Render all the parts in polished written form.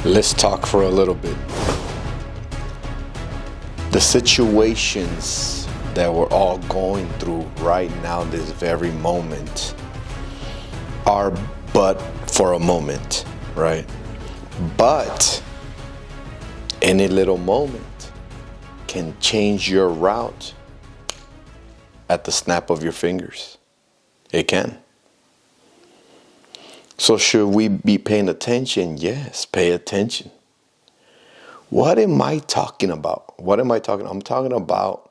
Let's talk for a little bit. The situations that we're all going through right now, this very moment, are but for a moment, right? But any little moment can change your route at the snap of your fingers. It can. So should we be paying attention? Yes, pay attention. What am I talking about? I'm talking about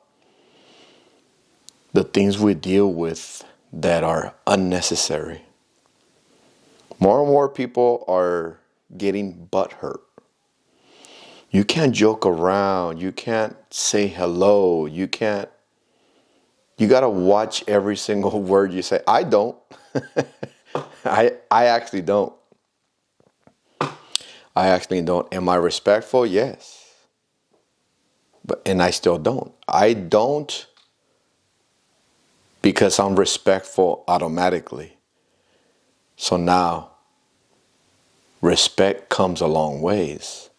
the things we deal with that are unnecessary. More and more people are getting butthurt. You can't joke around. You can't say hello. You got to watch every single word you say. I don't. I actually don't. Am I respectful? Yes. And I still don't. I don't because I'm respectful automatically. So now, respect comes a long ways.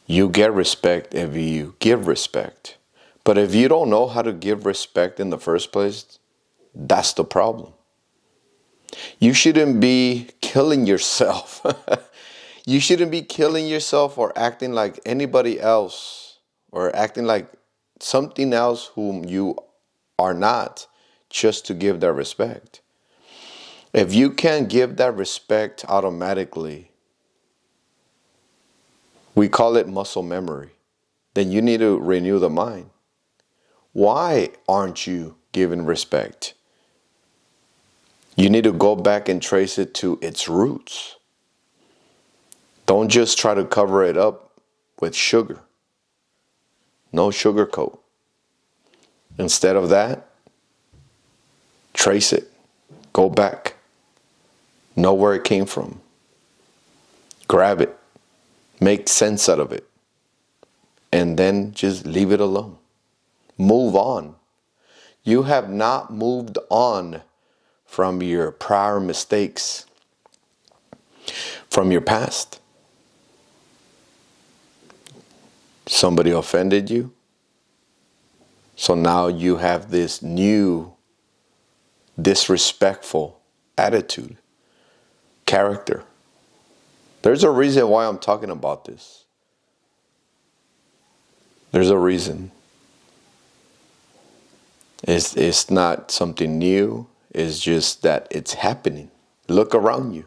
You get respect if you give respect. But if you don't know how to give respect in the first place, that's the problem. You shouldn't be killing yourself. You shouldn't be killing yourself or acting like anybody else or acting like something else whom you are not just to give that respect. If you can't give that respect automatically, we call it muscle memory, then you need to renew the mind. Why aren't you giving respect? You need to go back and trace it to its roots. Don't just try to cover it up with sugar. No sugarcoat. Instead of that, trace it. Go back. Know where it came from. Grab it. Make sense out of it. And then just leave it alone. Move on. You have not moved on from your prior mistakes, from your past. Somebody offended you. So now you have this new disrespectful attitude, character. There's a reason why I'm talking about this. There's a reason. It's not something new. It's just that it's happening. Look around you.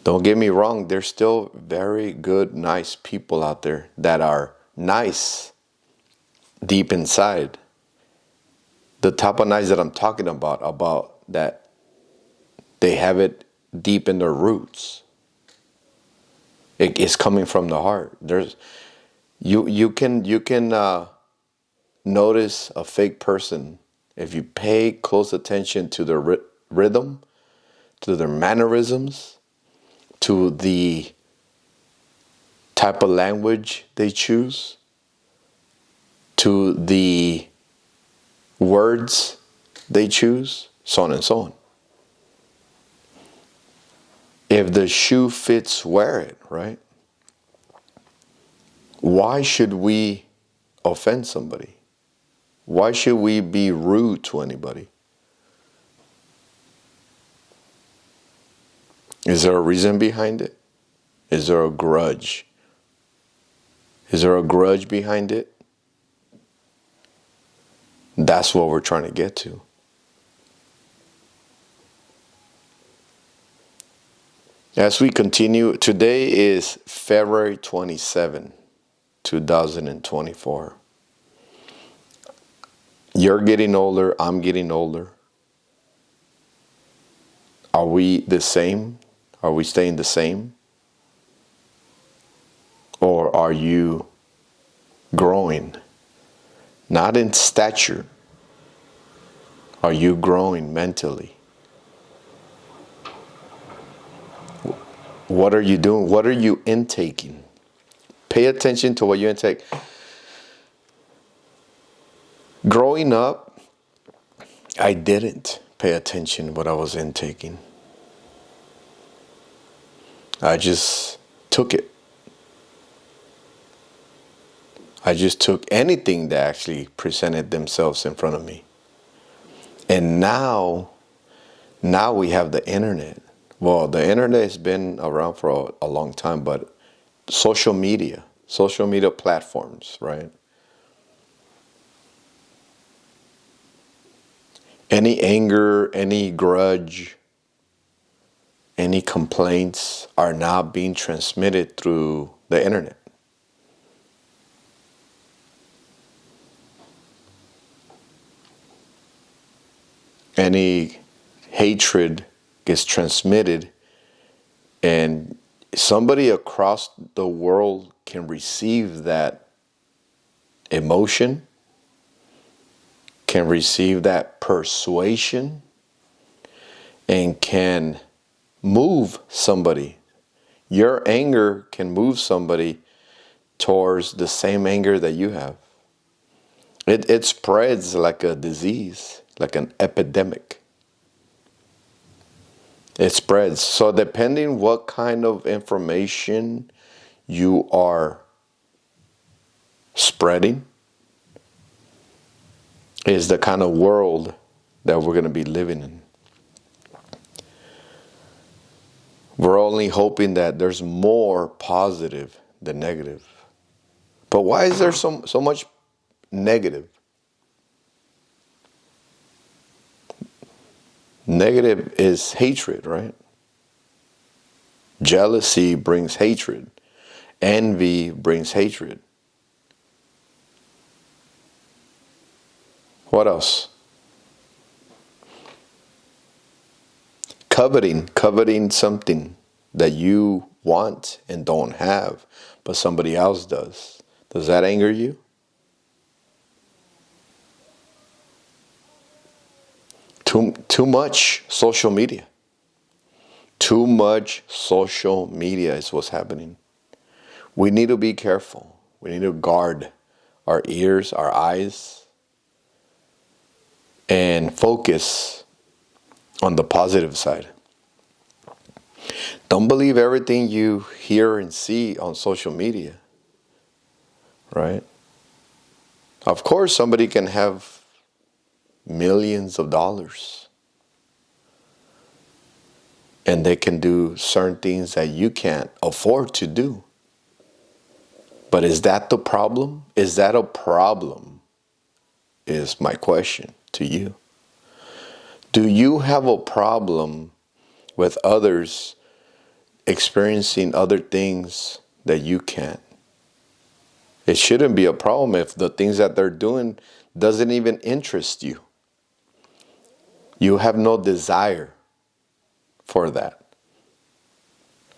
Don't get me wrong. There's still very good, nice people out there that are nice deep inside. The type of nice that I'm talking about that they have it deep in their roots. It's coming from the heart. You can notice a fake person if you pay close attention to their rhythm, to their mannerisms, to the type of language they choose, to the words they choose, so on and so on. If the shoe fits, wear it, right? Why should we offend somebody? Why should we be rude to anybody? Is there a reason behind it? Is there a grudge? Is there a grudge behind it? That's what we're trying to get to. As we continue, today is February 27, 2024. You're getting older, I'm getting older. Are we the same? Are we staying the same? Or are you growing? Not in stature. Are you growing mentally? What are you doing? What are you intaking? Pay attention to what you intake. Growing up, I didn't pay attention to what I was intaking. I just took it. I just took anything that actually presented themselves in front of me. And now we have the internet. Well, the internet has been around for a long time, but social media platforms, right? Any anger, any grudge, any complaints are now being transmitted through the internet. Any hatred gets transmitted, and somebody across the world can receive that emotion, can receive that persuasion, and can move somebody. Your anger can move somebody towards the same anger that you have. It spreads like a disease, like an epidemic. It spreads. So depending what kind of information you are spreading is the kind of world that we're going to be living in. We're only hoping that there's more positive than negative. But why is there so much negative? Negative is hatred, right? Jealousy brings hatred. Envy brings hatred. What else? Coveting something that you want and don't have, but somebody else does. Does that anger you? Too much social media. Too much social media is what's happening. We need to be careful. We need to guard our ears, our eyes, and focus on the positive side. Don't believe everything you hear and see on social media, right? Of course, somebody can have millions of dollars and they can do certain things that you can't afford to do. But is that the problem? Is that a problem? Is my question to you. Do you have a problem with others experiencing other things that you can't? It shouldn't be a problem if the things that they're doing doesn't even interest you. You have no desire for that,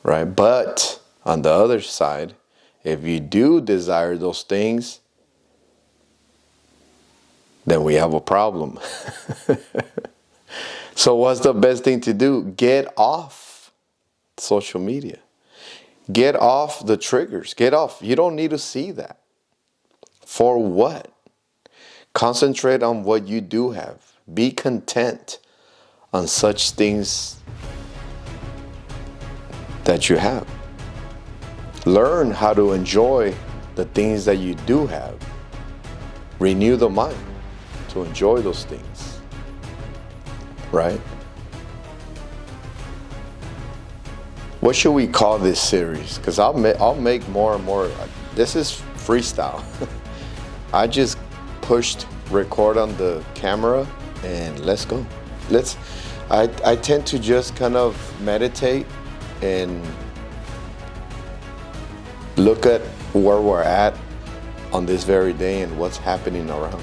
right? But on the other side, if you do desire those things, then we have a problem. So what's the best thing to do? Get off social media. Get off the triggers. Get off. You don't need to see that. For what? Concentrate on what you do have. Be content on such things that you have. Learn how to enjoy the things that you do have. Renew the mind to enjoy those things. Right? What should we call this series? Because I'll make more and more. This is freestyle. I just pushed record on the camera and let's go. I tend to just kind of meditate and look at where we're at on this very day and what's happening around.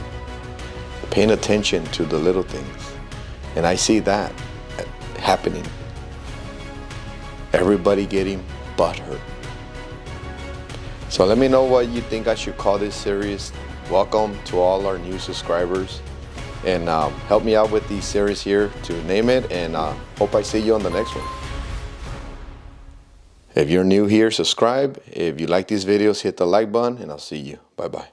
Paying attention to the little things. And I see that happening. Everybody getting butthurt. So let me know what you think I should call this series. Welcome to all our new subscribers. And help me out with these series here to name it. And hope I see you on the next one. If you're new here, subscribe. If you like these videos, hit the like button. And I'll see you. Bye-bye.